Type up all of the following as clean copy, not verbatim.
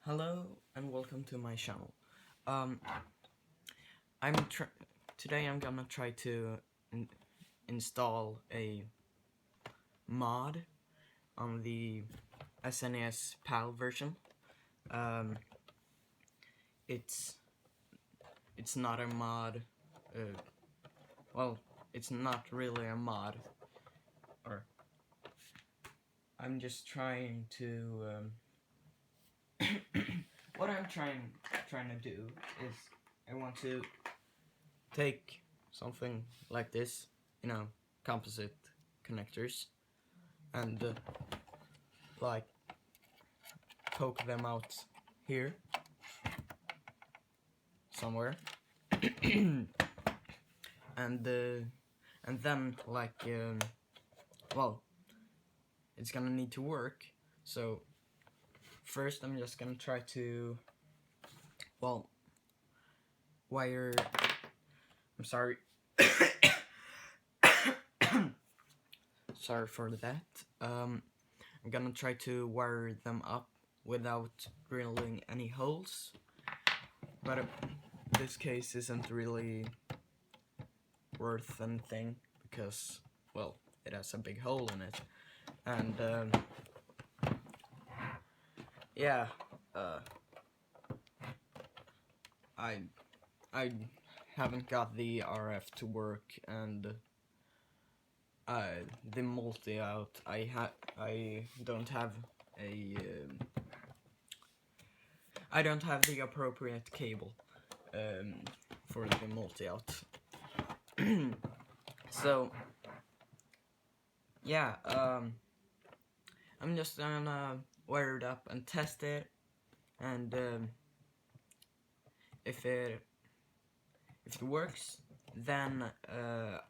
Hello and welcome to my channel. Um, today I'm gonna try to install a mod on the SNES PAL version. Um, it's not a mod. Well, it's not really a mod. Or I'm just trying to. What I'm trying to do is I want to take something like this, composite connectors, and like poke them out here somewhere, and then well, it's gonna need to work. So first I'm just gonna try to wire. I'm sorry. Sorry for that. I'm gonna try to wire them up without drilling any holes, but this case isn't really worth anything because, well, it has a big hole in it, and yeah, I haven't got the RF to work, and the multi out. I don't have a I don't have the appropriate cable for the multi out. So yeah, I'm just gonna wire it up and test it, and if it works, then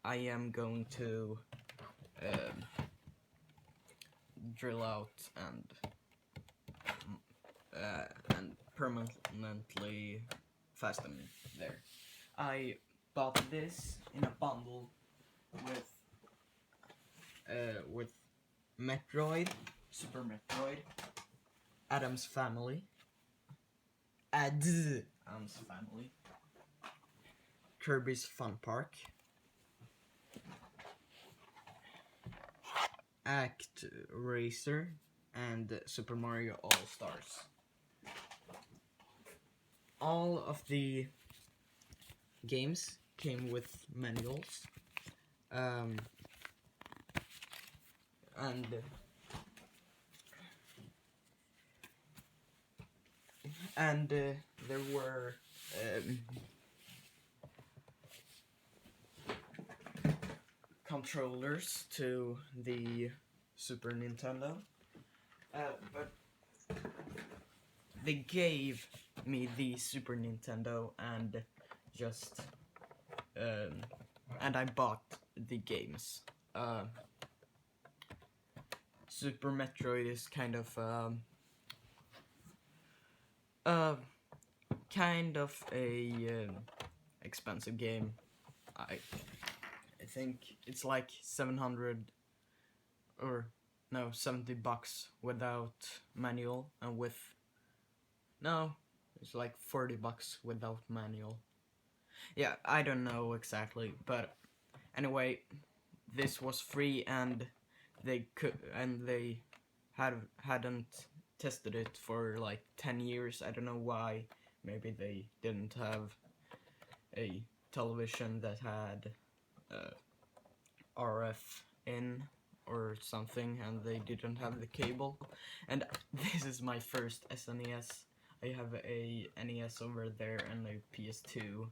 I am going to drill out and permanently fasten there. I bought this in a bundle with Metroid, Super Metroid, Adam's Family, Kirby's Fun Park, Act Racer, and Super Mario All-Stars. All of the games came with manuals, and there were controllers to the Super Nintendo, but they gave me the Super Nintendo and just and I bought the games. Super Metroid is kind of a expensive game. I think it's like 700 or no, $70 without manual, and with it's like $40 without manual. Yeah, I don't know exactly, but anyway, this was free, and they hadn't tested it for like 10 years. I don't know why. Maybe they didn't have a television that had RF in or something, and they didn't have the cable. And this is my first SNES. I have a NES over there and a PS2,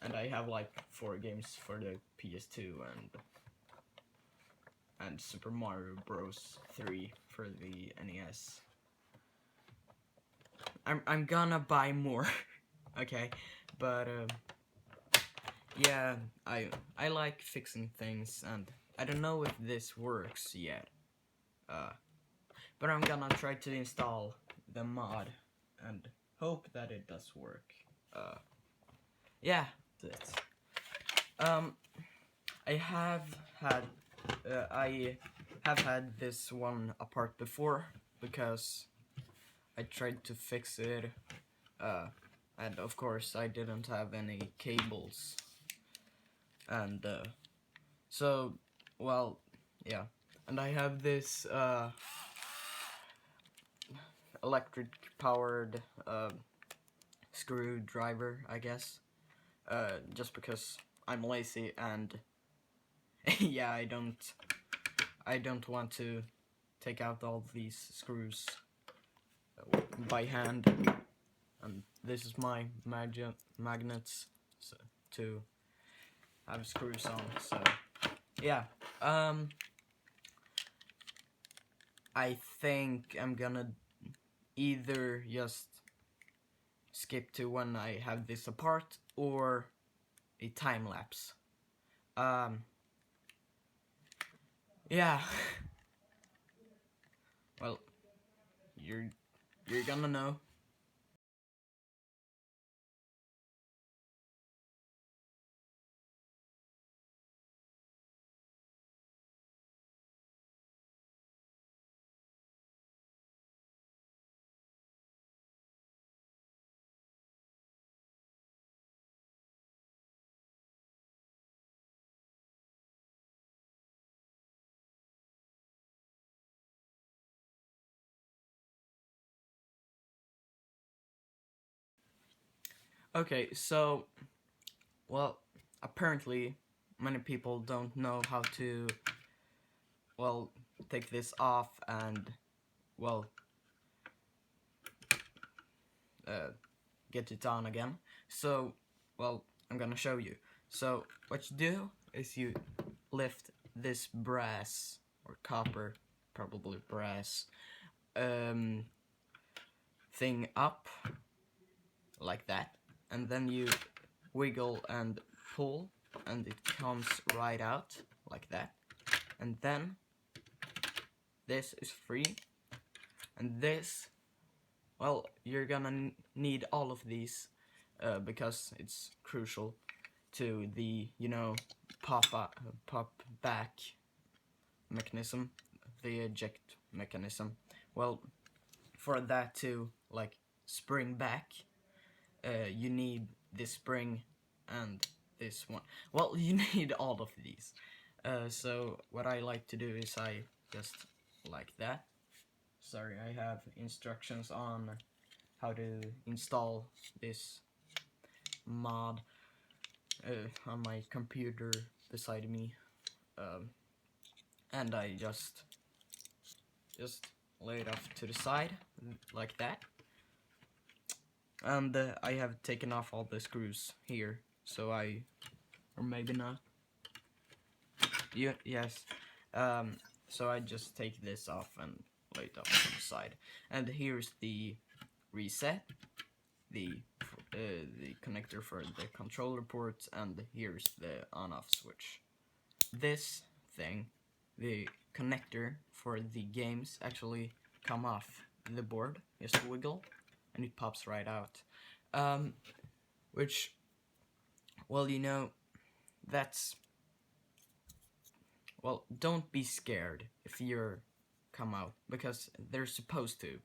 and I have like 4 games for the PS2 and Super Mario Bros. 3 for the NES. I'm gonna buy more, okay, but yeah, I like fixing things, and I don't know if this works yet, but I'm gonna try to install the mod and hope that it does work. Yeah, that's I have had this one apart before because I tried to fix it, and of course I didn't have any cables, and so, well, yeah, and I have this electric powered screwdriver, I guess, just because I'm lazy and yeah, I don't want to take out all these screws by hand, and this is my magnets, so, to have screws on. So yeah, I think I'm gonna either just skip to when I have this apart or a time lapse. Yeah. Well, you're gonna know. Okay, so, well, apparently many people don't know how to, well, take this off and, well, uh, get it on again. So, well, I'm gonna show you. So, what you do is you lift this brass, or copper, probably brass, thing up, like that, and then you wiggle and pull, and it comes right out, like that, and then this is free, and this, well, you're gonna need all of these, because it's crucial to the, you know, pop back mechanism, the eject mechanism. Well, for that to, like, spring back, you need this spring and this one. Well, you need all of these. So what I like to do is I just like that. Sorry, I have instructions on how to install this mod on my computer beside me, and I just lay it off to the side like that, and I have taken off all the screws here, so or maybe not. Yes. So I just take this off and lay it off to the side, and here's the reset, the connector for the controller ports, and here's the on-off switch. This thing, the connector for the games, actually come off the board. Just wiggle, and it pops right out. Which, well, you know, that's, well, don't be scared if you're come out, because they're supposed to.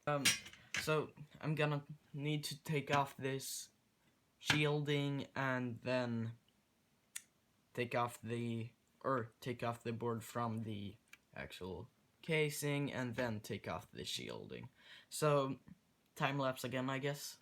Um, so I'm gonna need to take off this shielding, and then take off the board from the actual casing, and then take off the shielding. So, time lapse again, I guess.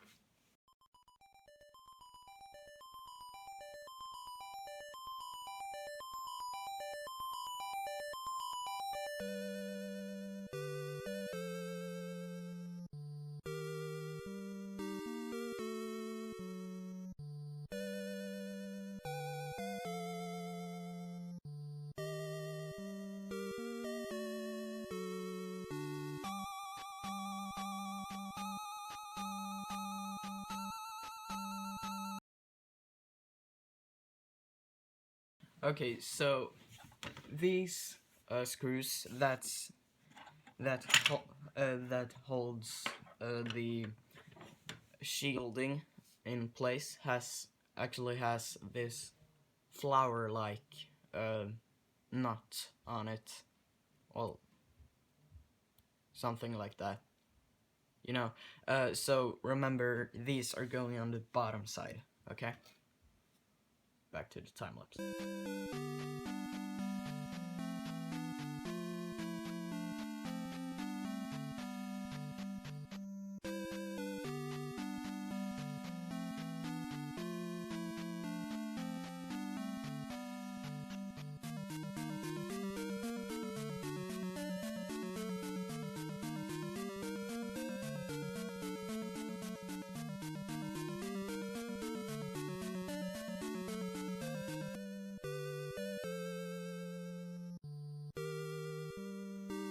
Okay, so these screws that holds the shielding in place actually has this flower-like nut on it. Well, something like that. You know, so remember, these are going on the bottom side, okay? Back to the time lapse.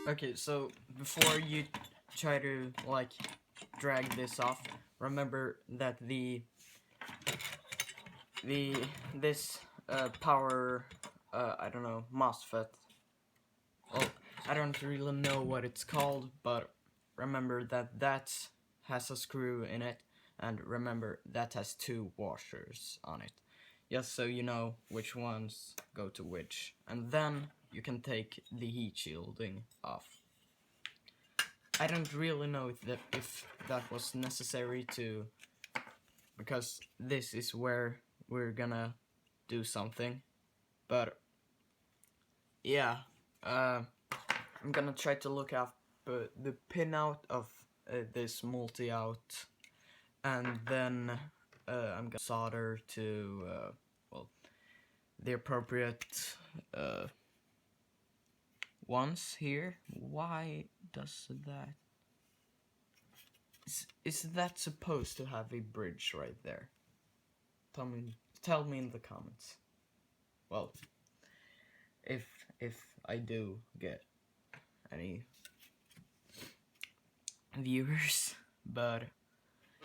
Okay, so before you try to like drag this off, remember that this power I don't know, MOSFET. Well, I don't really know what it's called, but remember that has a screw in it, and remember that has 2 washers on it. Just so you know which ones go to which, and then you can take the heat shielding off. I don't really know if that was necessary to, because this is where we're gonna do something, but yeah, I'm gonna try to look up the pinout of this multi-out, and then I'm gonna solder to well, the appropriate ones here. Why does that? Is that supposed to have a bridge right there? Tell me in the comments. Well, if I do get any viewers, but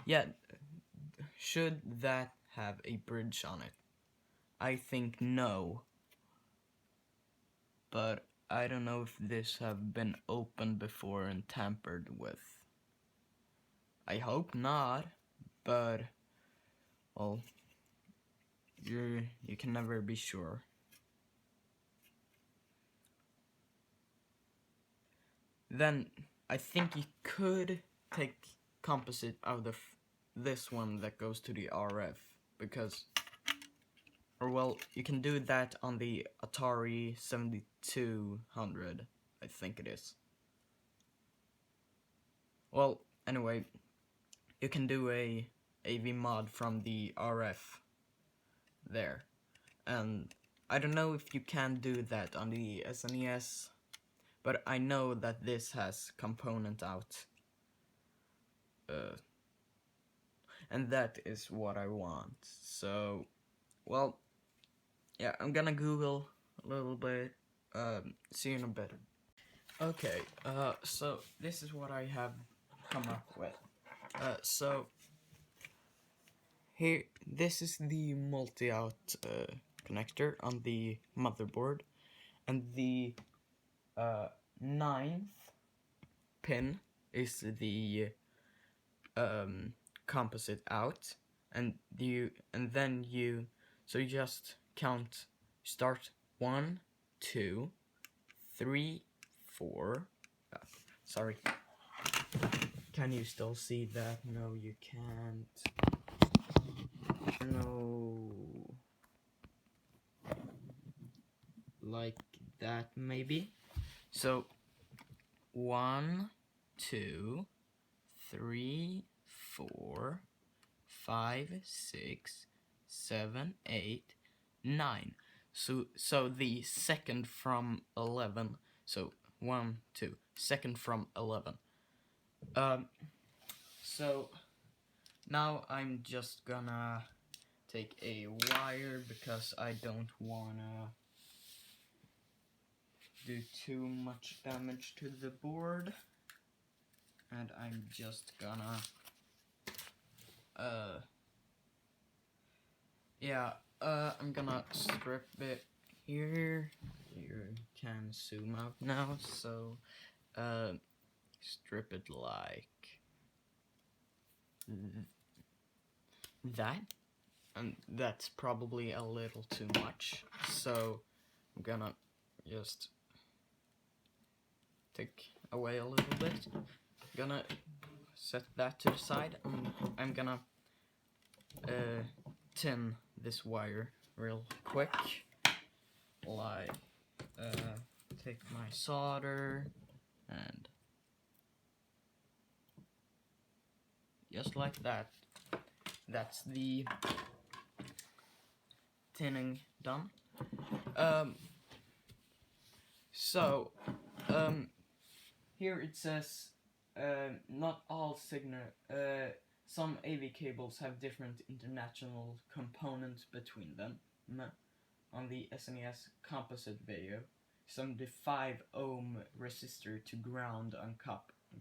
yeah, should that have a bridge on it? I think no, but I don't know if this have been opened before and tampered with. I hope not, but well, you can never be sure. Then I think you could take composite out of this one that goes to the RF, because, or well, you can do that on the Atari 7200, I think it is. Well, anyway, you can do a AV mod from the RF there, and I don't know if you can do that on the SNES, but I know that this has component out, and that is what I want. So, well, yeah, I'm gonna Google a little bit, see you in a bit. Okay, so this is what I have come up with. So here, this is the multi-out connector on the motherboard, and the 9th pin is the composite out, and then you just count, start 1, 2, 3, 4. Sorry. Can you still see that? No, you can't. No. Like that, maybe. So 1, 2, 3, 4, 5, 6, 7, 8, 9. So the second from 11. So 1, 2, second from 11. So now I'm just gonna take a wire, because I don't wanna do too much damage to the board, and I'm just gonna I'm gonna strip it here. You can zoom out now, so strip it like that, and that's probably a little too much, so I'm gonna just take away a little bit. Gonna set that to the side. I'm gonna tin this wire real quick. Like, take my solder and just like that. That's the tinning done. Here it says not all some AV cables have different international components between them. On the SNES composite video, some the 5 ohm resistor to ground on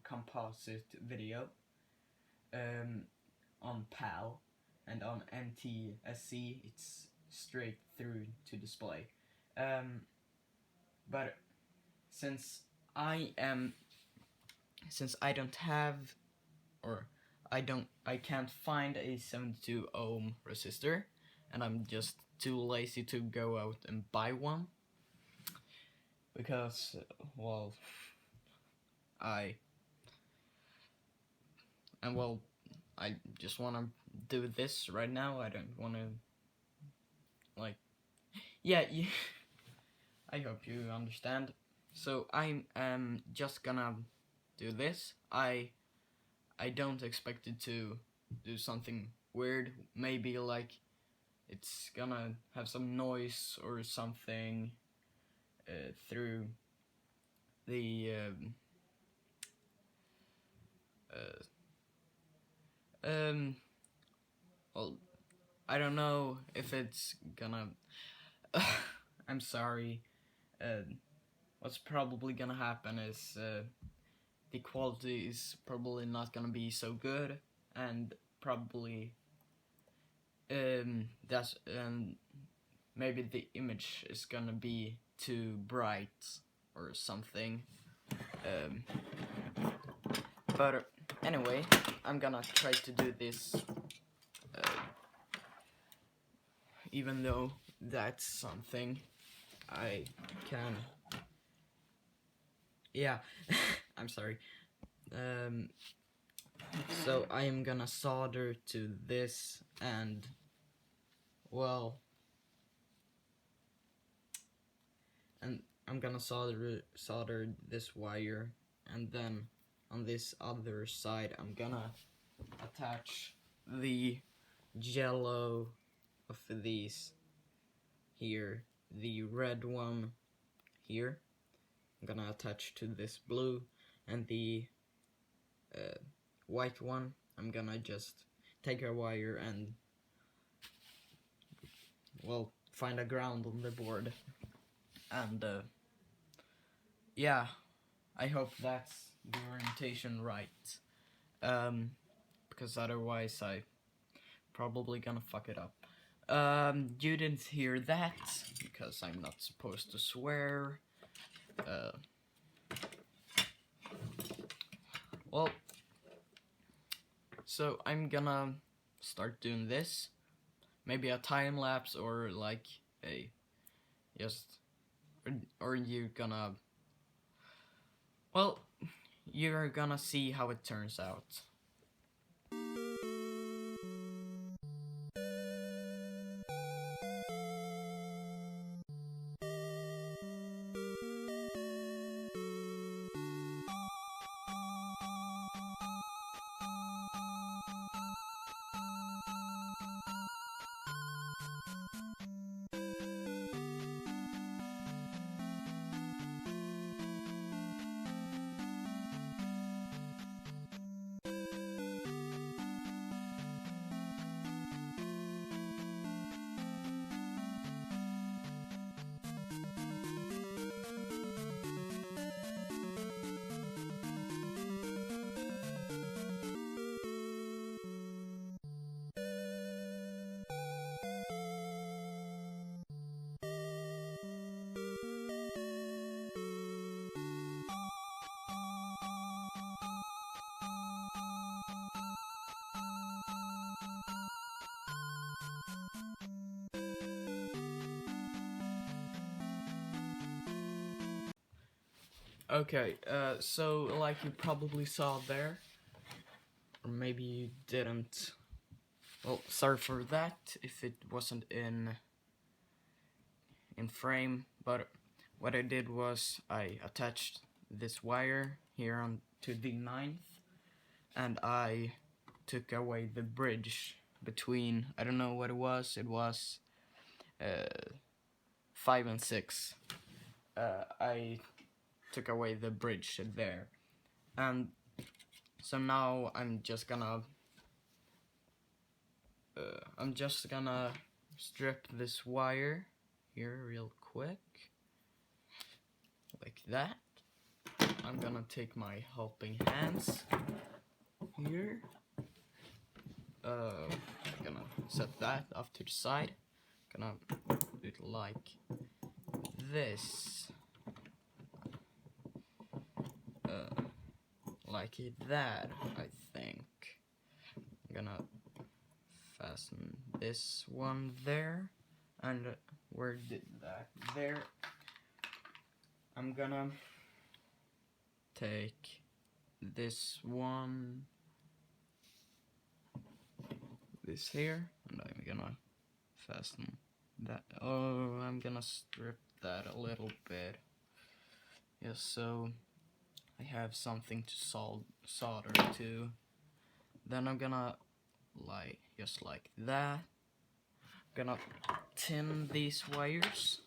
composite video, on PAL, and on NTSC it's straight through to display. But since I don't have, or I can't find a 72 ohm resistor, and I'm just too lazy to go out and buy one, because, well, I just want to do this right now. I don't want to, like, yeah, I hope you understand. So I'm just gonna do this. I don't expect it to do something weird. Maybe like it's gonna have some noise or something through the well, I don't know if it's gonna I'm sorry. What's probably gonna happen is the quality is probably not gonna be so good, and probably maybe the image is gonna be too bright or something. But anyway, I'm gonna try to do this, even though that's something I can. Yeah, I'm sorry. So I am gonna solder to this, and well, and I'm gonna solder this wire, and then on this other side I'm gonna attach the yellow of these here, the red one here. I'm gonna attach to this blue, and the white one I'm gonna just take a wire and, well, find a ground on the board. And yeah, I hope that's the orientation right, because otherwise I probably gonna fuck it up. You didn't hear that because I'm not supposed to swear. Well, so I'm gonna start doing this, maybe a time lapse, or like a or you're gonna, well, you're gonna see how it turns out. Okay, so like you probably saw there, or maybe you didn't. Well, sorry for that if it wasn't in frame, but what I did was I attached this wire here on to the ninth, and I took away the bridge between, I don't know what it was 5 and 6. I took away the bridge there, and so now I'm just gonna strip this wire here real quick, like that. I'm gonna take my helping hands here. I'm gonna set that off to the side. Gonna do it like this. Like that, I think. I'm gonna fasten this one there. And where did that? There. I'm gonna take this one, this here, and I'm gonna fasten that. Oh, I'm gonna strip that a little bit. Yes, so I have something to solder to. Then I'm gonna just like that. I'm gonna tin these wires.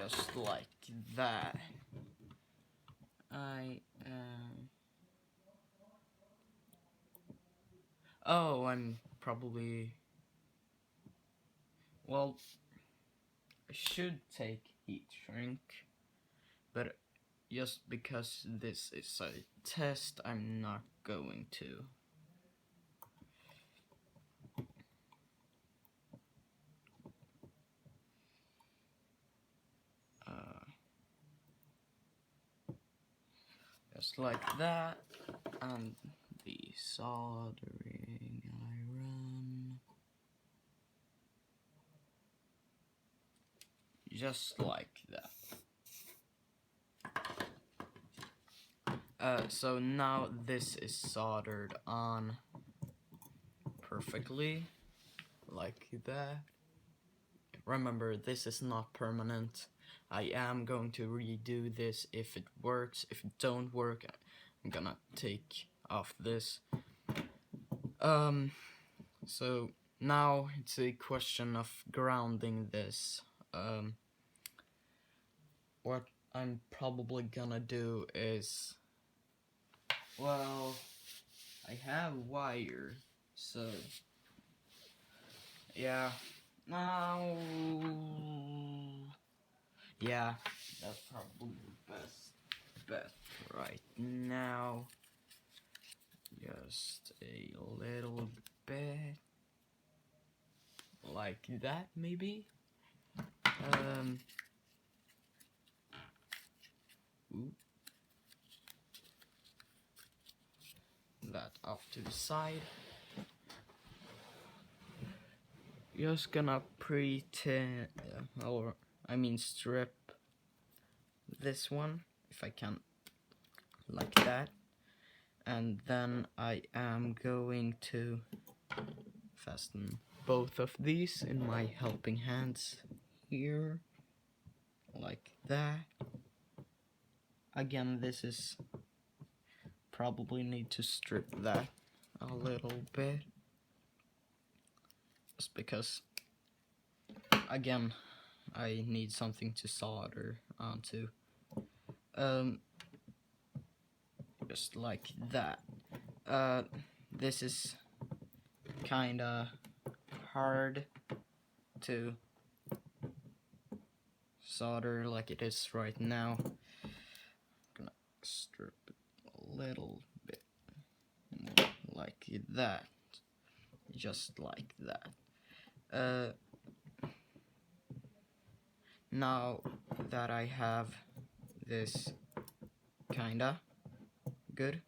Just like that. Oh, I'm probably, well, I should take heat shrink, but just because this is a test, I'm not going to. Just like that, and the soldering iron. Just like that. So now this is soldered on perfectly, like that. Remember, this is not permanent. I am going to redo this if it works. If it don't work, I'm gonna take off this. So now it's a question of grounding this. What I'm probably gonna do is, well, I have wire, so yeah. Now, yeah, that's probably the best bet right now. Just a little bit like that, maybe. Ooh. That off to the side. Just gonna strip this one, if I can, like that. And then I am going to fasten both of these in my helping hands here, like that. Again, this is probably need to strip that a little bit, just because, again, I need something to solder onto. Just like that. This is kinda hard to solder like it is right now. I'm gonna strip it a little bit more like that, just like that. Now that I have this kinda good,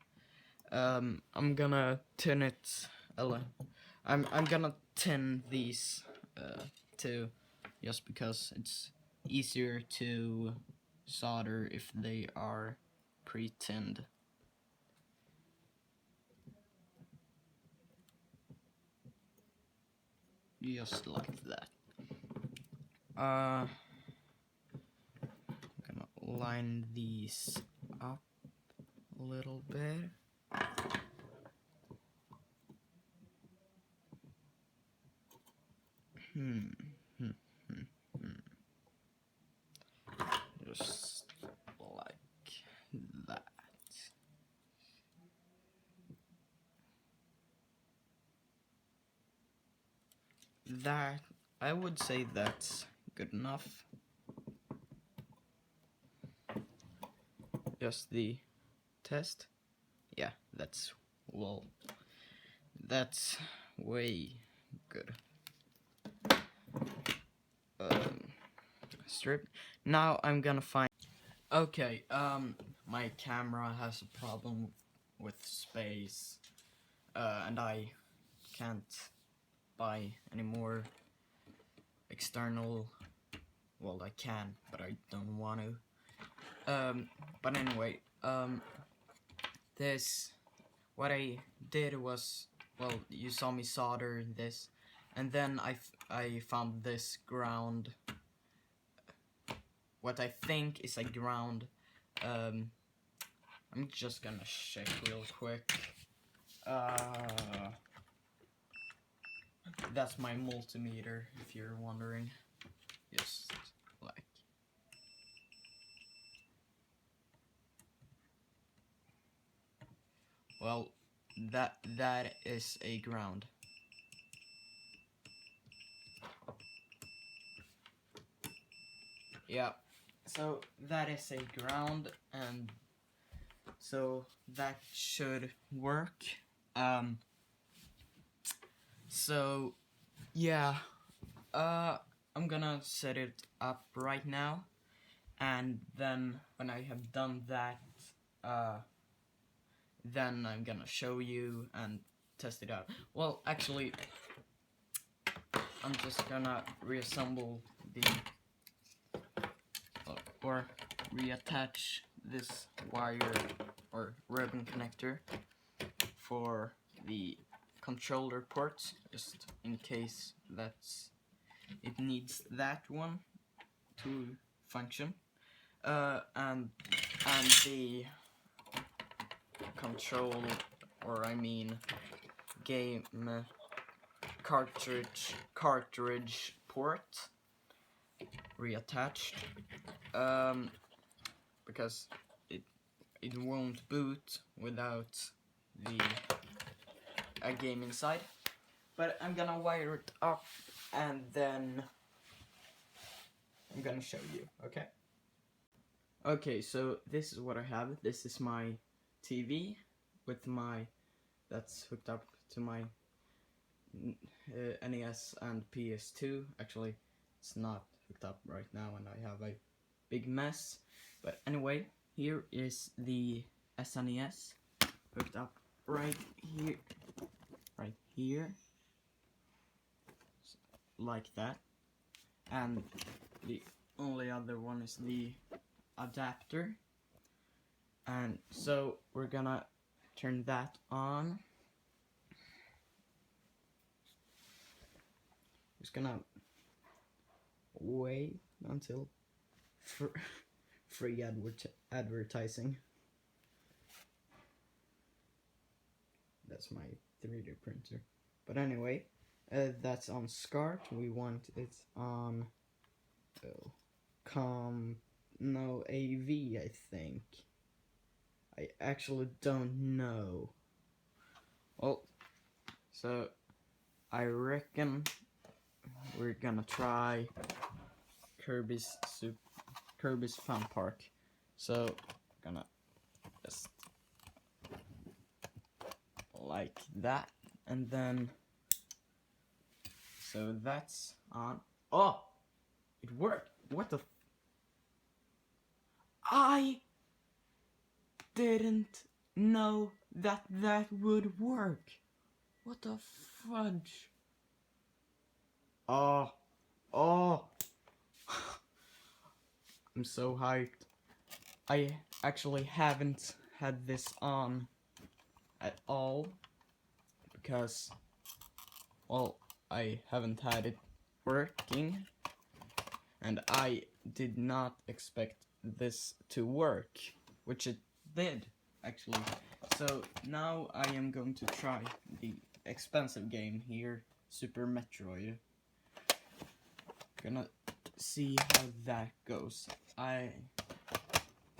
I'm gonna tin it. I'm gonna tin these too, just because it's easier to solder if they are pre-tinned. Just like that. I'm gonna line these up a little bit. Just like that. That, I would say that's good enough. Just the test. Yeah, that's, well, that's way good. Strip. Now I'm gonna find. Okay, my camera has a problem with space, and I can't buy any more external. Well, I can, but I don't want to. But anyway, this, what I did was, well, you saw me solder this, and then I found this ground, what I think is a ground. I'm just gonna check real quick. That's my multimeter, if you're wondering. Just like. Well, that is a ground. Yeah, so that is a ground, and so that should work. So yeah, I'm gonna set it up right now, and then when I have done that, then I'm gonna show you and test it out. Well, actually, I'm just gonna reassemble the, or reattach this wire or ribbon connector for the controller ports, just in case it needs that one to function, and the control, or I mean game cartridge port reattached, because it won't boot without a game inside. But I'm gonna wire it up, and then I'm gonna show you, okay? Okay, so this is what I have. This is my TV with that's hooked up to my NES and PS2. Actually, it's not hooked up right now, and I have a big mess. But anyway, here is the SNES hooked up right here, like that. And the only other one is the adapter. And so we're gonna turn that on. Just gonna wait until free advertising. That's my 3D printer. But anyway, that's on SCART. We want it on AV, I think. I actually don't know. Well, so I reckon we're gonna try Kirby's Fun Park. So gonna just like that, and then so that's on. Oh, it worked. What the? I didn't know that that would work. What the fudge? Oh, oh. I'm so hyped. I actually haven't had this on at all because, well, I haven't had it working, and I did not expect this to work, which it did, actually. So now I am going to try the expensive game here, Super Metroid. Gonna see how that goes. I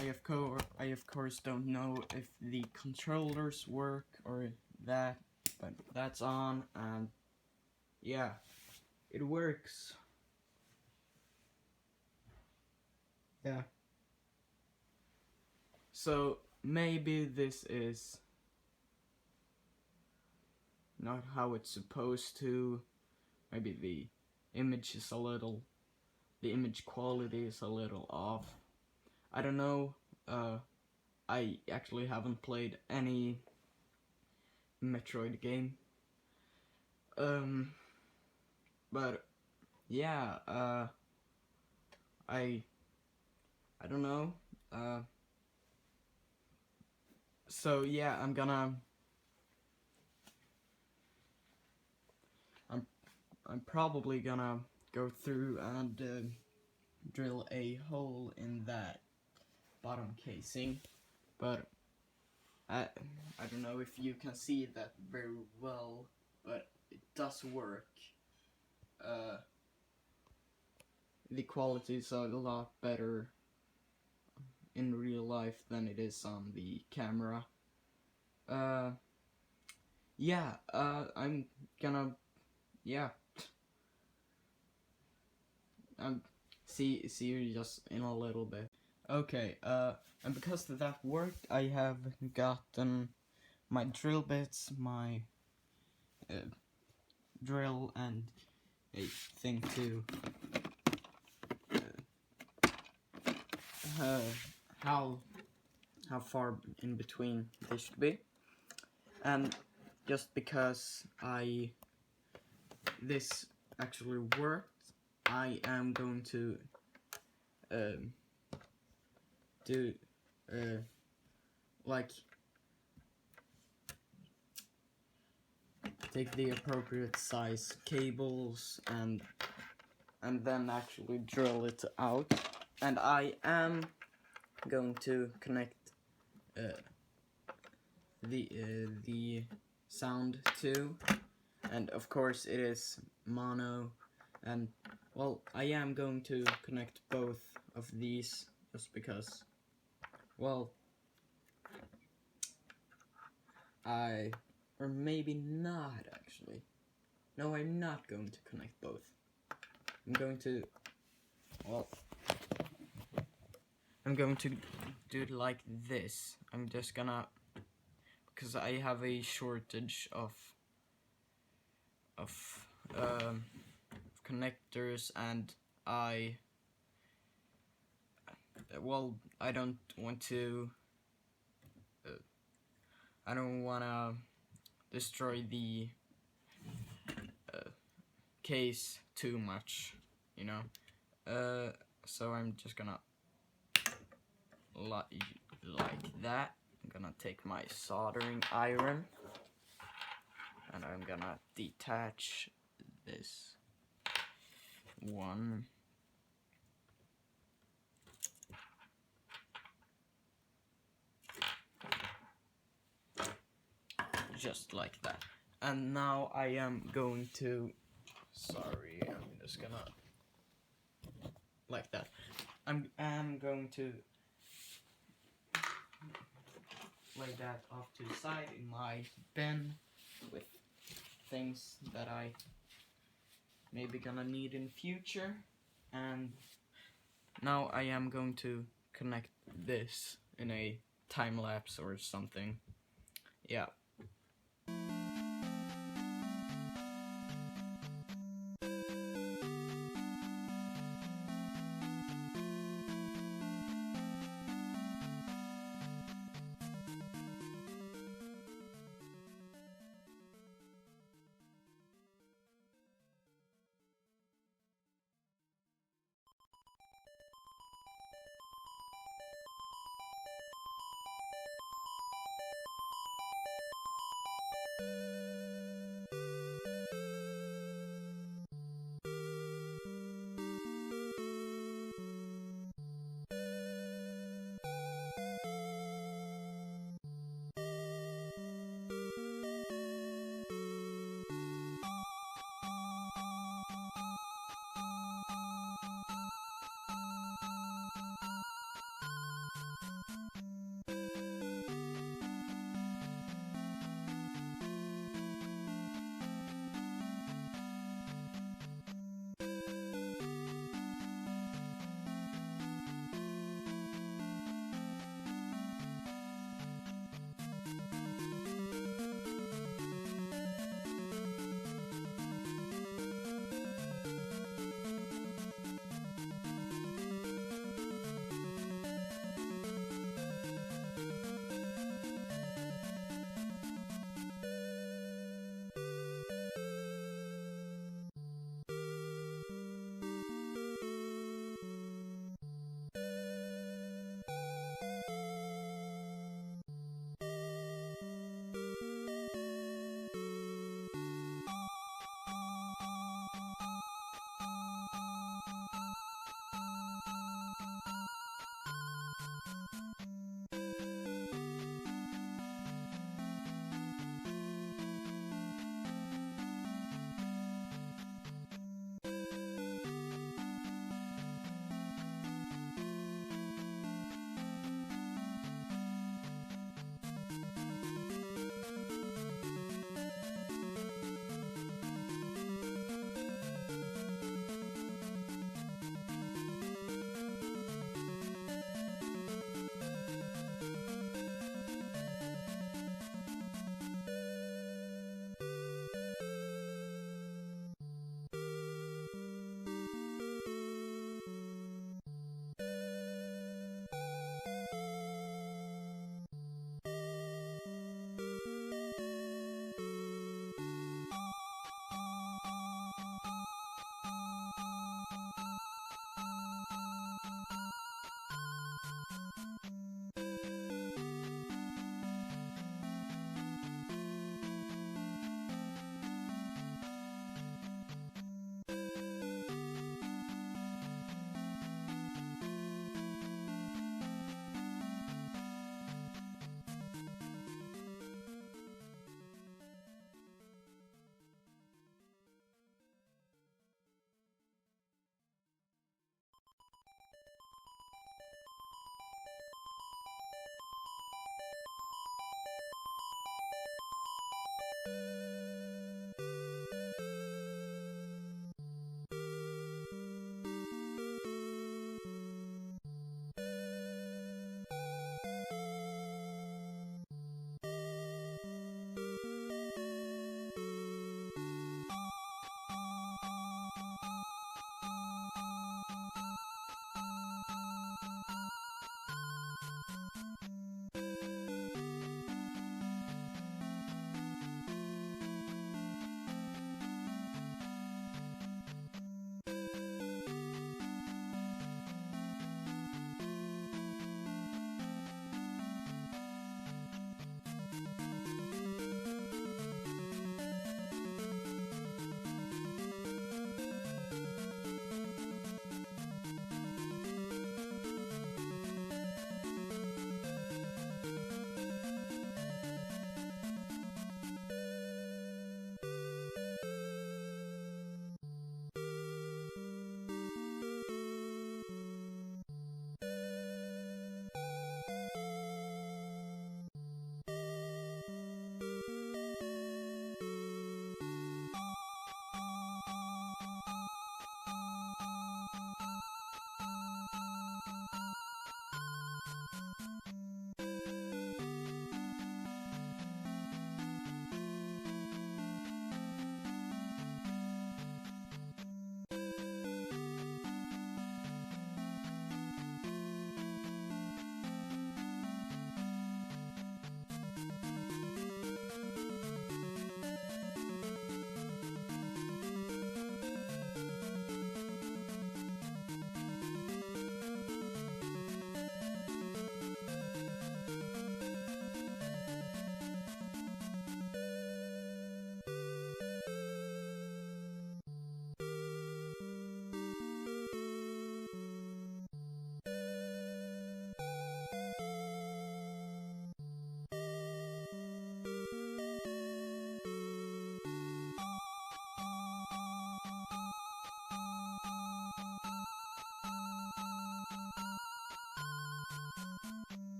of course don't know if the controllers work or that, but that's on, and yeah, it works. Yeah. So maybe this is not how it's supposed to. Maybe the image is the image quality is a little off. I don't know. I actually haven't played any Metroid game. But yeah, I don't know. So yeah, I'm probably gonna go through and drill a hole in that bottom casing, but I don't know if you can see that very well, but it does work. The quality is a lot better in real life than it is on the camera. Yeah, I'm gonna, yeah. See you just in a little bit. Okay, and because that worked, I have gotten my drill bits, my drill, and a thing to how far in between they should be, and just because this actually worked, I am going to do like take the appropriate size cables and then actually drill it out, and I am going to connect the sound too, and of course it is mono, and well, I am going to connect both of these just because, well, or maybe not actually. No, I'm not going to connect both. I'm going to do it like this. I'm just gonna, because I have a shortage of connectors, and I don't want to destroy the case too much, you know. So I'm just gonna like that. I'm gonna take my soldering iron and I'm gonna detach this one. Just like that. And now I am going to, sorry, I'm just gonna, like that. I'm going to lay that off to the side in my bin with things that I maybe gonna need in future. And now I am going to connect this in a time lapse or something. Yeah.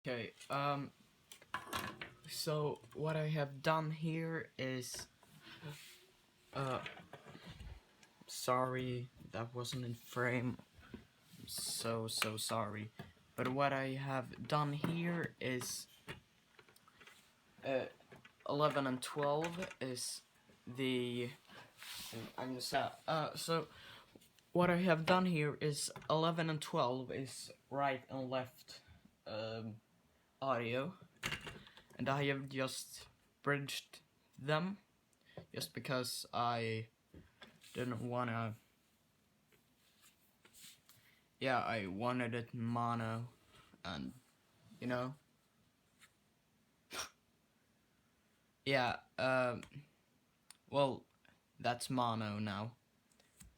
Okay, so what I have done here is, uh, sorry, that wasn't in frame, so sorry, but what I have done here is, 11 and 12 is the, I'm gonna say, so what I have done here is 11 and 12 is right and left, audio, and I have just bridged them just because I didn't wanna, yeah, I wanted it mono, and you know, yeah, well, that's mono now,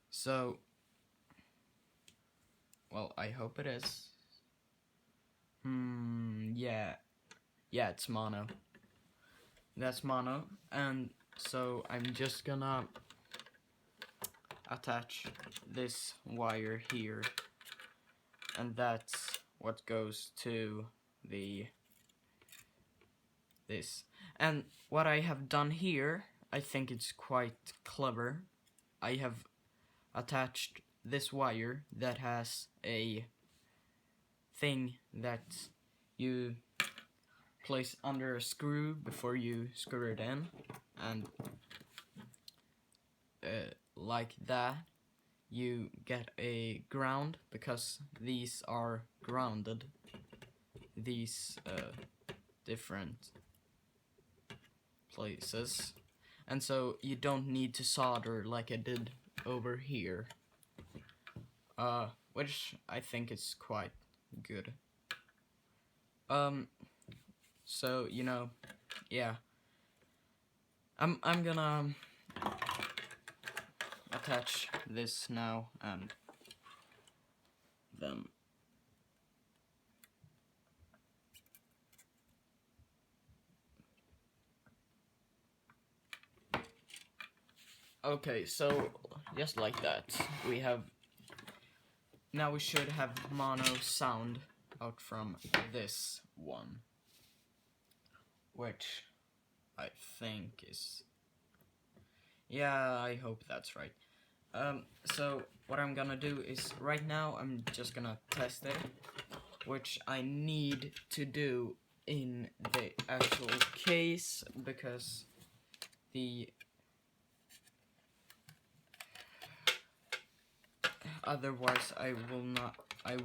so, well, I hope it is. Yeah, it's mono. That's mono, and so I'm just gonna attach this wire here, and that's what goes to this. And what I have done here, I think it's quite clever. I have attached this wire that has a thing that you place under a screw before you screw it in, and like that you get a ground, because these are grounded, these different places, and so you don't need to solder like I did over here, which I think is quite good. So, you know, yeah. I'm gonna attach this now, and then okay, so just like that, we have, now we should have mono sound out from this one, which I think is, yeah, I hope that's right. So what I'm gonna do is, right now I'm just gonna test it, which I need to do in the actual case, because the otherwise I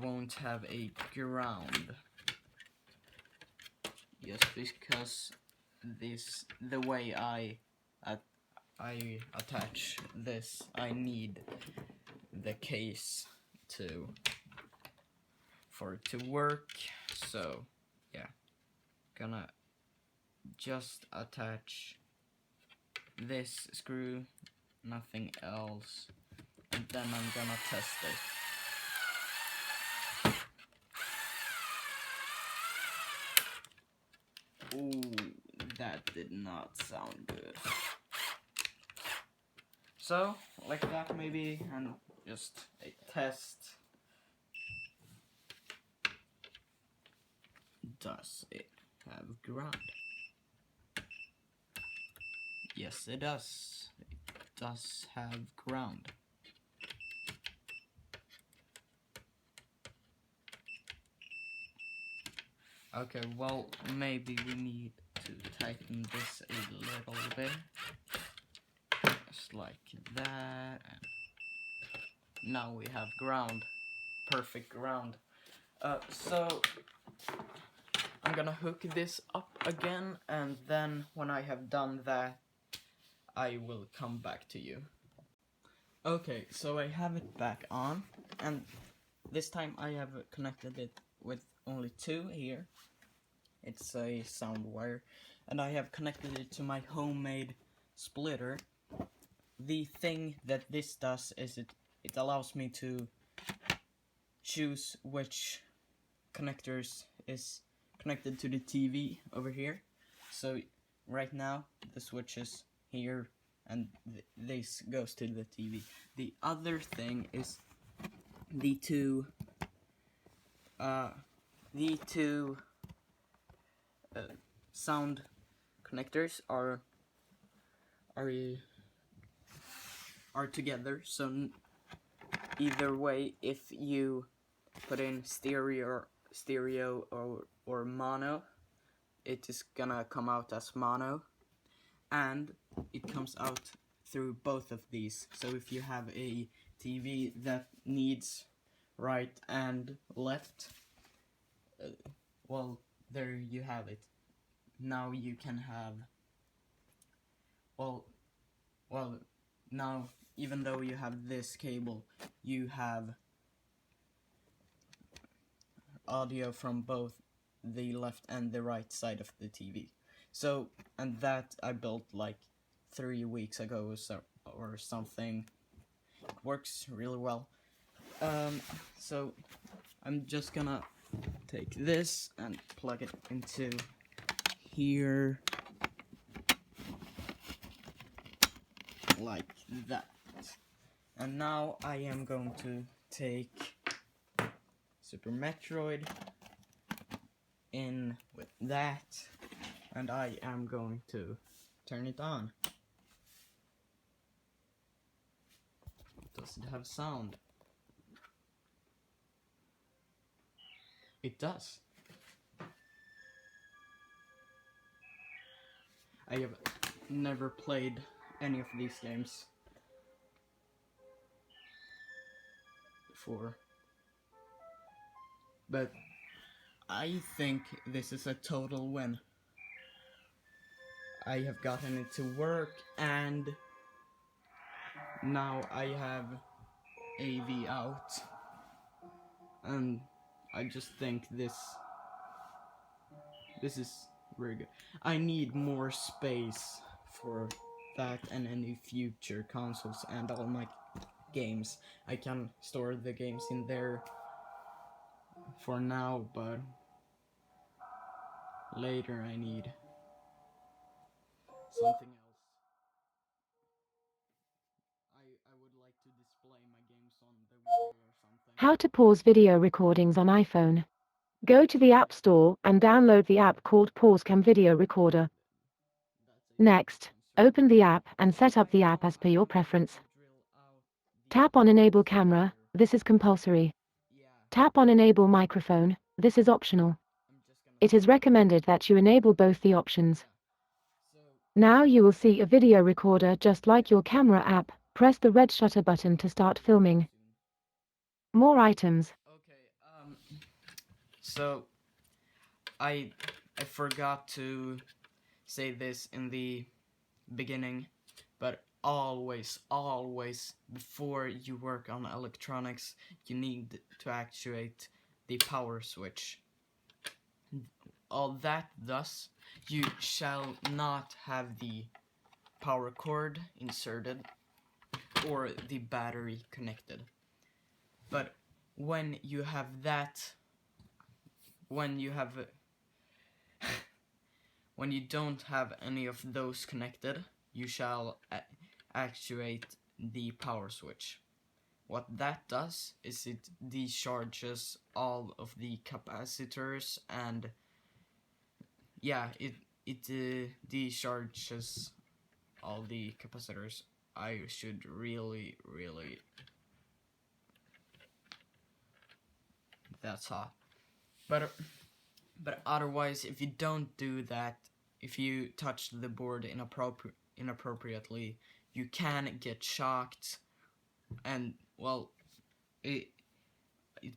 won't have a ground, just because the way I attach this, I need the case for it to work. So yeah, gonna just attach this screw, nothing else, and then I'm gonna test it. Ooh, that did not sound good. So, like that maybe, and just a test. Does it have ground? Yes, it does. It does have ground. Okay, well, maybe we need to tighten this a little bit. Just like that. And now we have ground. Perfect ground. So I'm gonna hook this up again, and then when I have done that, I will come back to you. Okay, so I have it back on, and this time I have connected it with only two here. It's a sound wire, and I have connected it to my homemade splitter. The thing that this does is it allows me to choose which connectors is connected to the TV over here. So right now the switch is here, and this goes to the TV. The other thing is the two sound connectors are together. So either way, if you put in stereo or mono, it is gonna come out as mono, and it comes out through both of these. So if you have a TV that needs right and left, well, there you have it. Now you can have, well, now even though you have this cable, you have audio from both the left and the right side of the TV. So, and that I built like 3 weeks ago or something. It works really well. So I'm just gonna take this and plug it into here, like that. And now I am going to take Super Metroid in with that, and I am going to turn it on. Does it have sound? It does. I have never played any of these games before, but I think this is a total win. I have gotten it to work, and now I have AV out, and I just think this is very good. I need more space for that and any future consoles and all my games. I can store the games in there for now, but later I need something else. I would like to display my games on the wall or something. How to pause video recordings on iPhone. Go to the App Store and download the app called PauseCam Video Recorder. Next, open the app and set up the app as per your preference. Tap on Enable Camera, this is compulsory. Tap on Enable Microphone, this is optional. It is recommended that you enable both the options. Now you will see a video recorder just like your camera app. Press the red shutter button to start filming. More items. Okay, so I forgot to say this in the beginning, but always before you work on electronics, you need to actuate the power switch. All that thus, you shall not have the power cord inserted or the battery connected. But when you have that, when you don't have any of those connected, you shall actuate the power switch. What that does is it discharges all of the capacitors, and yeah, it discharges all the capacitors. I should really that's hot. But otherwise, if you don't do that, if you touch the board inappropriately, you can get shocked, and well, it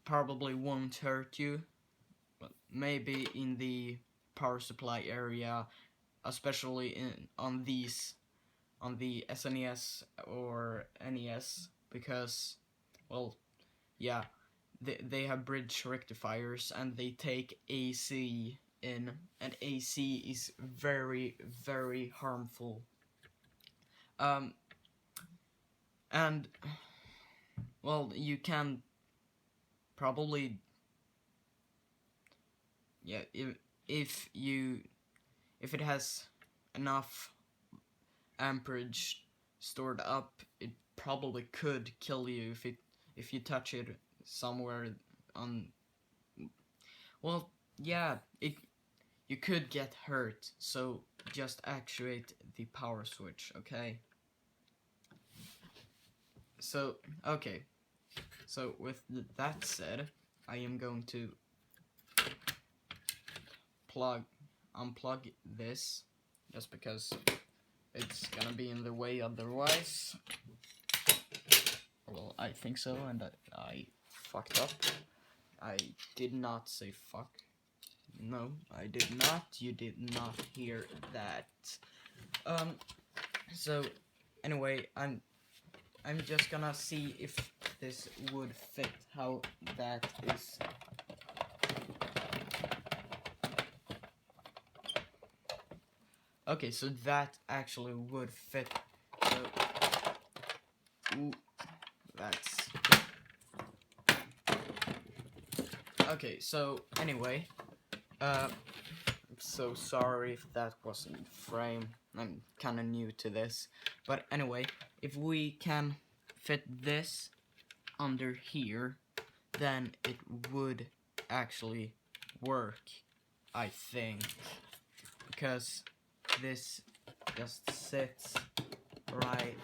probably won't hurt you, but maybe in the power supply area, especially on the SNES or NES, because, well, yeah, they have bridge rectifiers and they take AC in, and AC is very harmful. And well, you can probably, yeah, if it has enough amperage stored up, it probably could kill you if you touch it somewhere on. Well, yeah, you could get hurt, so just actuate the power switch, okay? So, okay. So, with that said, I am going to unplug this, just because it's gonna be in the way otherwise. Well, I think so, and I fucked up. I did not say fuck. No, I did not. You did not hear that. So, anyway, I'm just gonna see if this would fit, how that is. Okay, so that actually would fit. So, ooh, that's... Okay, so anyway, I'm so sorry if that wasn't frame. I'm kinda new to this. But anyway, if we can fit this under here, then it would actually work, I think. Because this just sits right,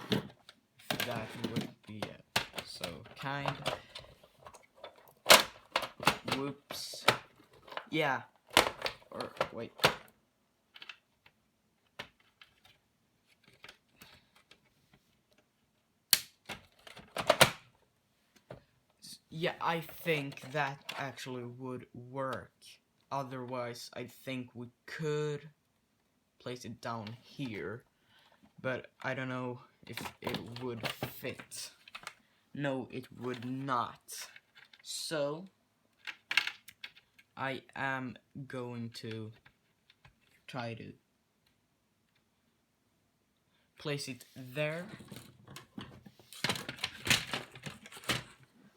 that would be it. So, kind. Whoops. Yeah. Or, wait. Yeah, I think that actually would work. Otherwise, I think we could place it down here, but I don't know if it would fit. No, it would not. So, I am going to try to place it there.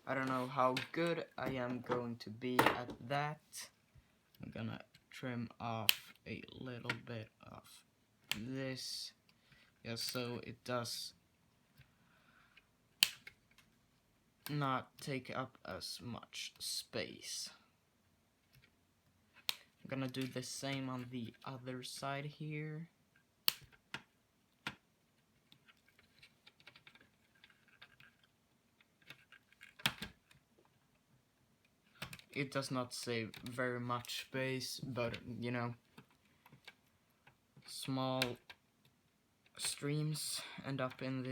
I don't know how good I am going to be at that. I'm gonna trim off a little bit of this, just so it does not take up as much space. I'm gonna do the same on the other side here. It does not save very much space, but you know, small streams end up in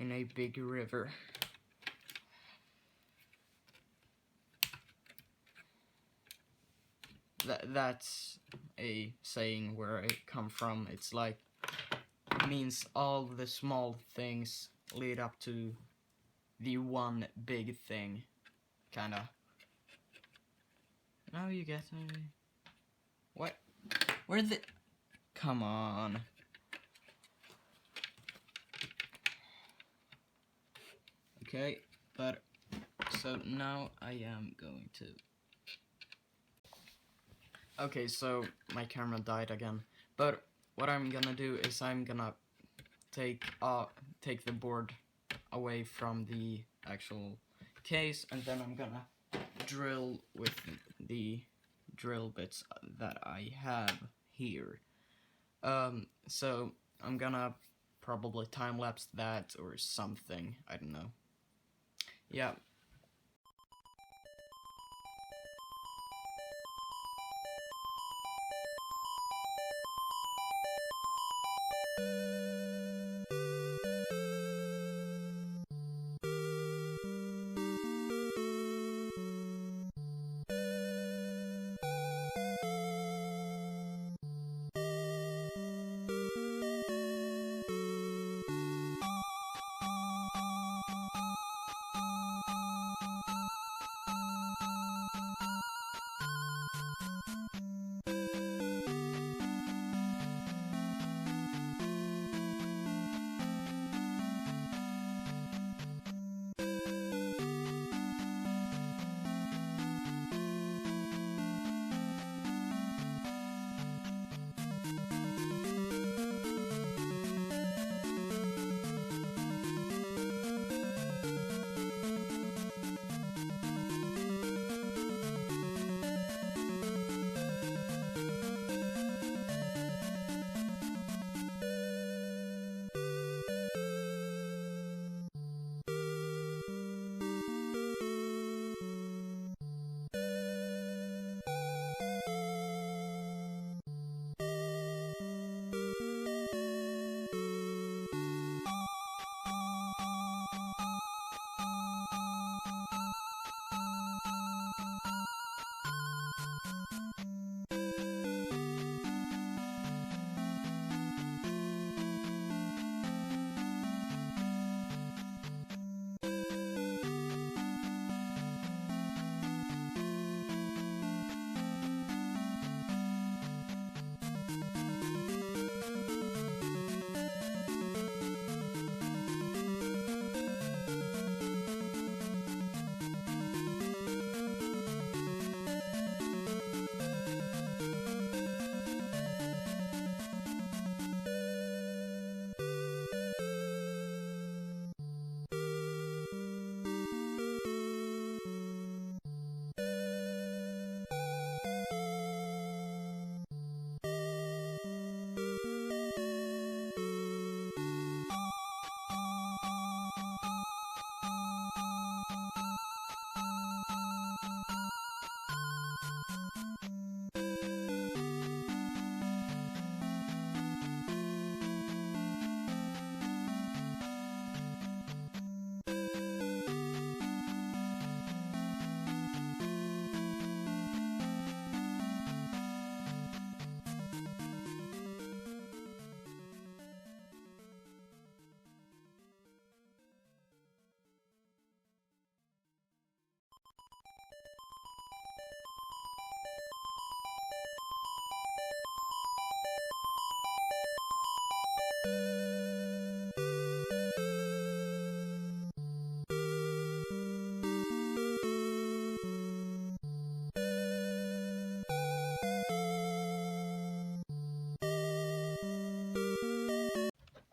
a big river. That's a saying where I come from. It's like, it means all the small things lead up to the one big thing, kinda. Now you get me. What? Where the? Come on. Okay, but so now I am going to. Okay, so my camera died again. But what I'm gonna do is I'm gonna take the board away from the actual case, and then I'm gonna drill with the drill bits that I have here. So I'm gonna probably time-lapse that or something, I don't know. Yeah.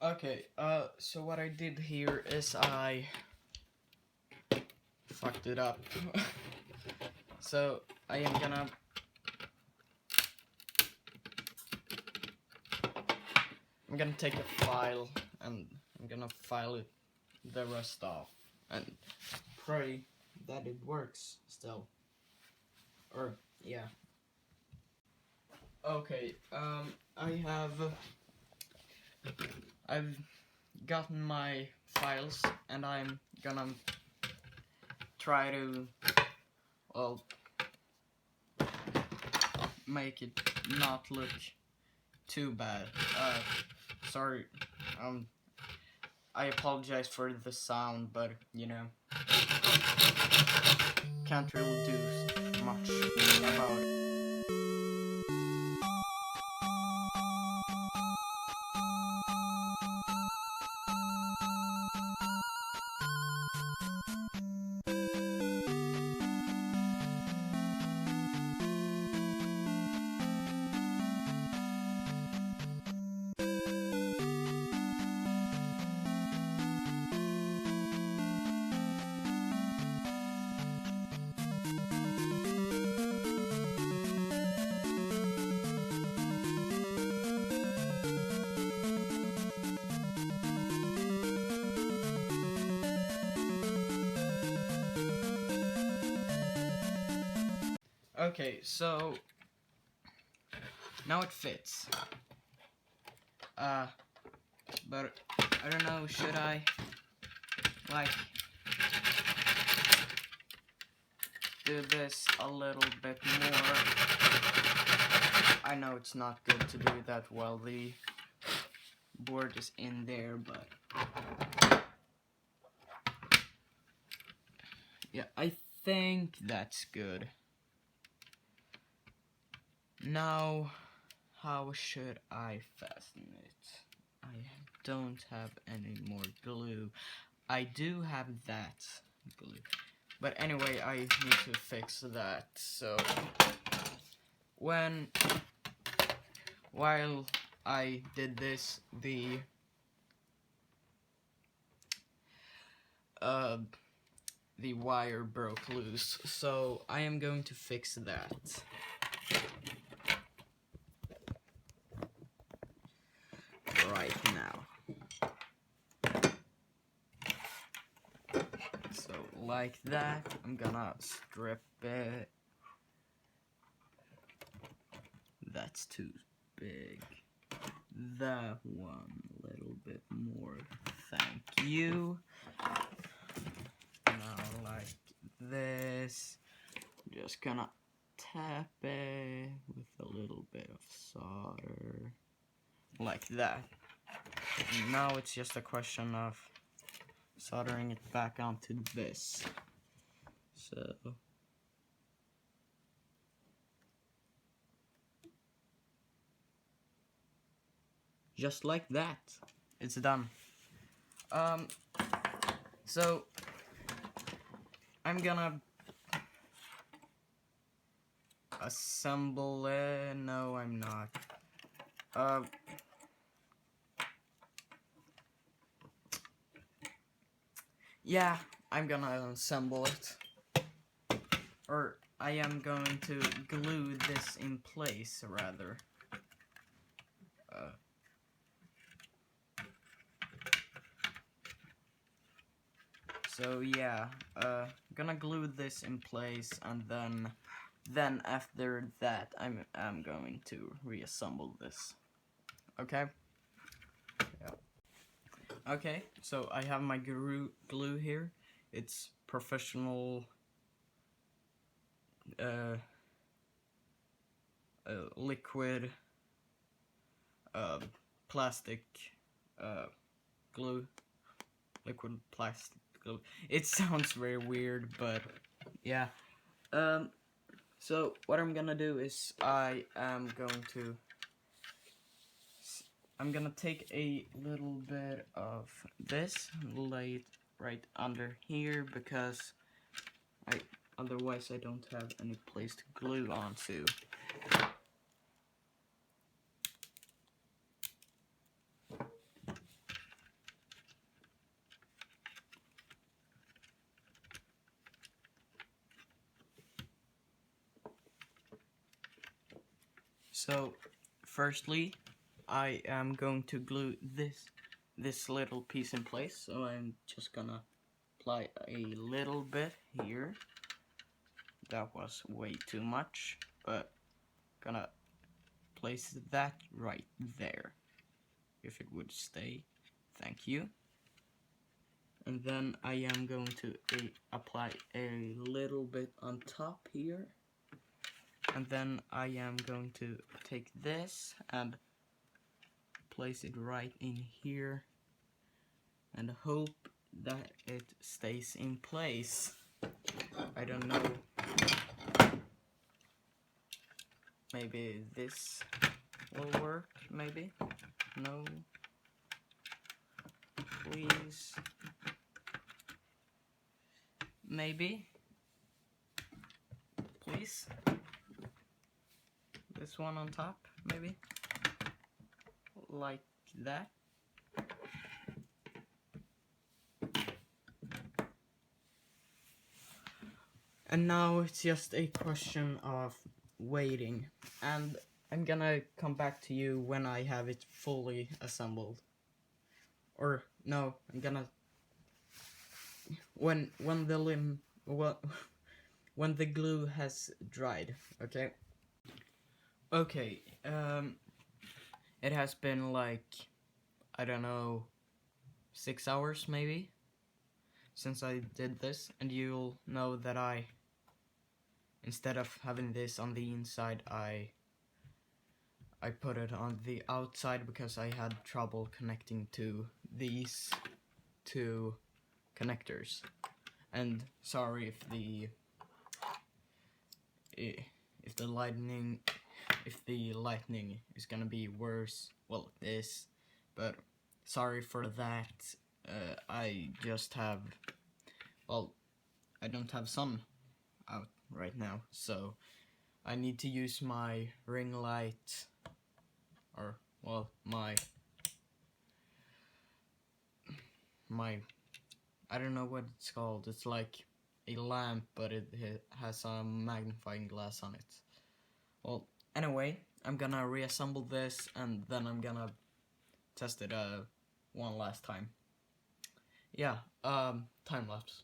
Okay, so what I did here is I fucked it up. So I am gonna take a file and I'm gonna file it the rest off and pray that it works still. Or yeah. Okay, I've gotten my files and I'm gonna try to, well, make it not look too bad. Sorry, I apologize for the sound, but you know, can't really do much about it. Okay, so now it fits. But I don't know, should I like do this a little bit more? I know it's not good to do that while the board is in there, but yeah, I think that's good. Now, how should I fasten it? I don't have any more glue. I do have that glue. But anyway, I need to fix that. So, while I did this, the wire broke loose. So, I am going to fix that. Right now. So like that, I'm gonna strip it. That's too big. That one a little bit more. Thank you. Now like this. Just gonna tap it with a little bit of solder. Like that. Now it's just a question of soldering it back onto this. So just like that, it's done. So I'm gonna assemble it. No, I'm not. Yeah, I'm gonna assemble it. Or I am going to glue this in place, rather. So yeah, gonna glue this in place, and then after that, I'm going to reassemble this. Okay. Yeah. Okay. So I have my glue here. It's professional. Liquid. Plastic. Glue. Liquid plastic glue. It sounds very weird, but yeah. So what I'm gonna do is I'm I'm gonna take a little bit of this, lay it right under here because otherwise I don't have any place to glue onto. So, firstly, I am going to glue this little piece in place. So I'm just gonna apply a little bit here. That was way too much, but gonna place that right there. If it would stay, thank you. And then I am going to apply a little bit on top here. And then I am going to take this and place it right in here and hope that it stays in place. I don't know. Maybe this will work, maybe? No. Please. Maybe. Please. This one on top, maybe? Like that. And now it's just a question of waiting. And I'm gonna come back to you when I have it fully assembled. Or no, I'm gonna when the glue has dried, okay? Okay, it has been like, I don't know, 6 hours maybe since I did this, and you'll know that instead of having this on the inside, I put it on the outside because I had trouble connecting to these two connectors. And sorry if the lightning is gonna be worse. Well, it is, but sorry for that. I just have, well, I don't have sun out right now, so I need to use my ring light, or well, my I don't know what it's called. It's like a lamp, but it has a magnifying glass on it. Well, anyway, I'm gonna reassemble this and then I'm gonna test it one last time. Yeah, time lapse.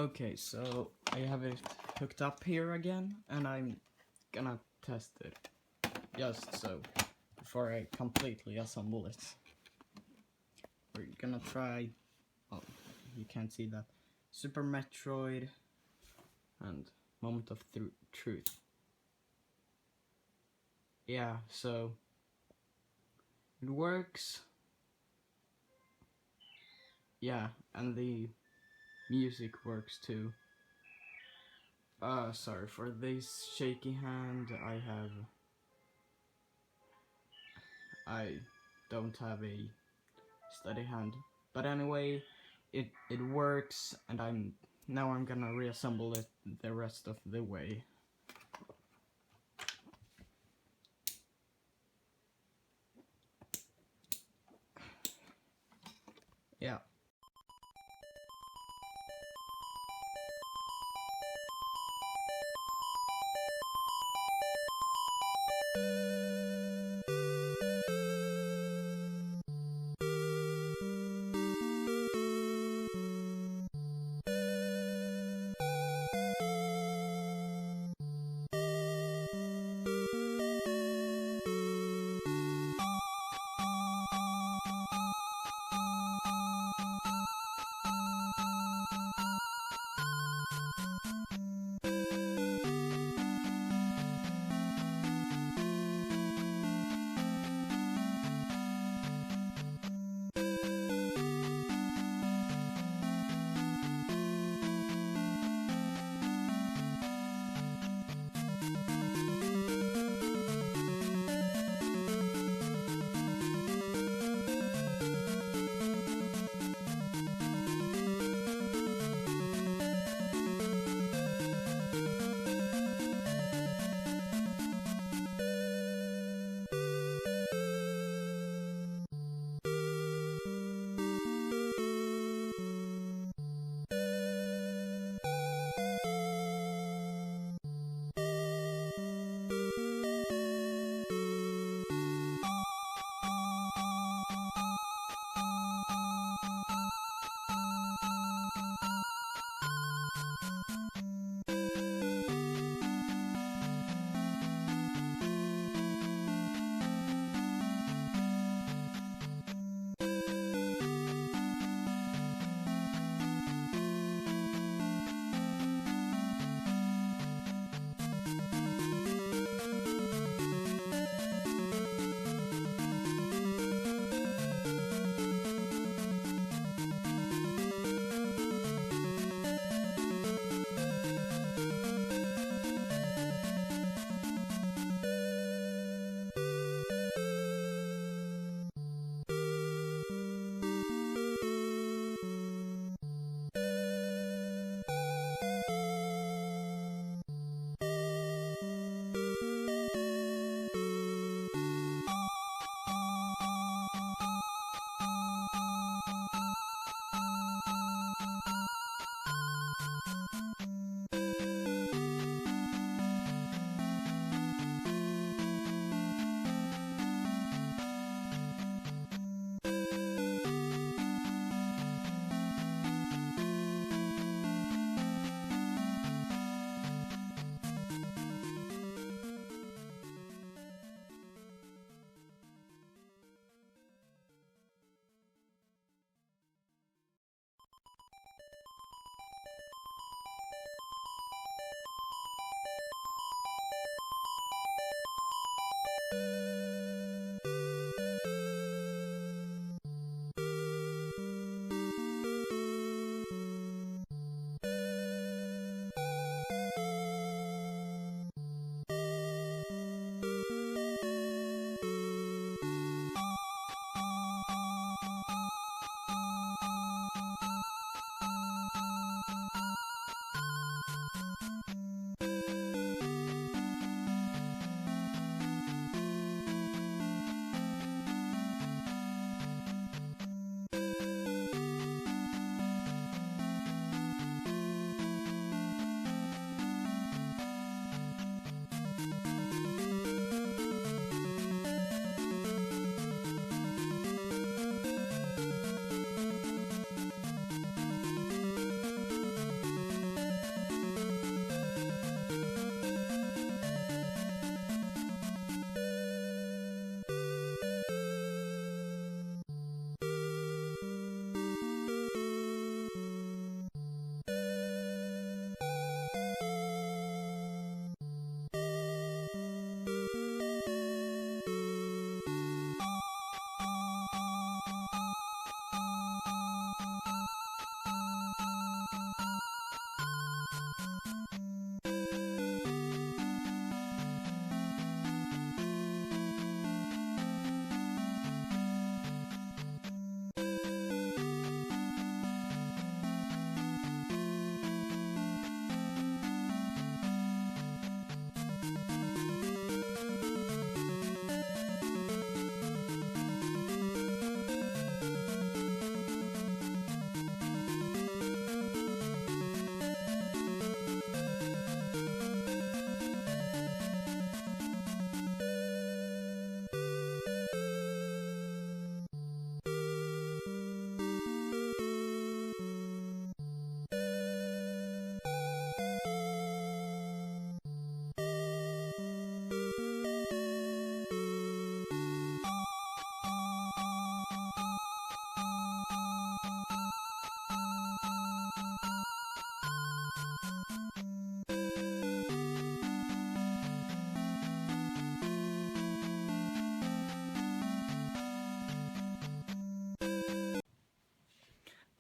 Okay, so I have it hooked up here again, and I'm gonna test it. Just so, before I completely assemble it. We're gonna try, oh, you can't see that, Super Metroid and Moment of Truth. Yeah, so, it works. Yeah, and the music works too. Sorry for this shaky hand. I don't have a steady hand. But anyway, it works, and I'm gonna reassemble it the rest of the way. Yeah.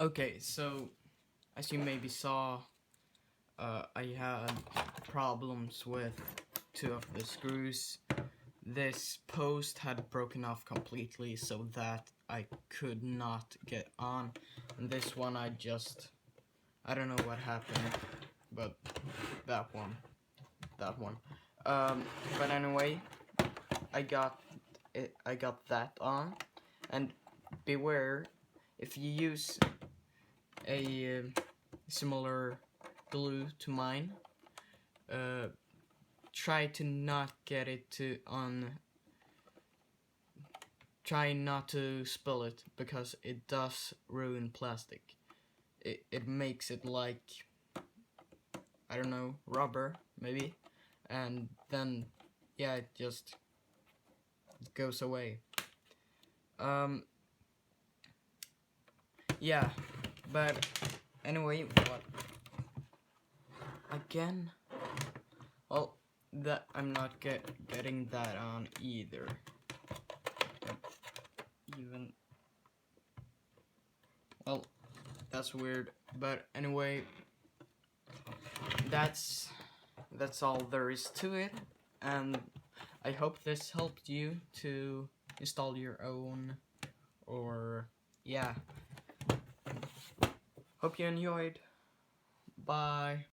Okay, so as you maybe saw, I had problems with 2 of the screws. This post had broken off completely, so that I could not get on. And this one I don't know what happened, but that one. But anyway, I got that on, and beware, if you use a similar glue to mine, try to not get it to try not to spill it, because it does ruin plastic. It makes it like, I don't know, rubber maybe, and then yeah, it just goes away. Yeah, but anyway, what again? Well, that I'm not getting that on either. Even, well, that's weird. But anyway, that's all there is to it, and I hope this helped you to install your own, or yeah. Hope you enjoyed. Bye.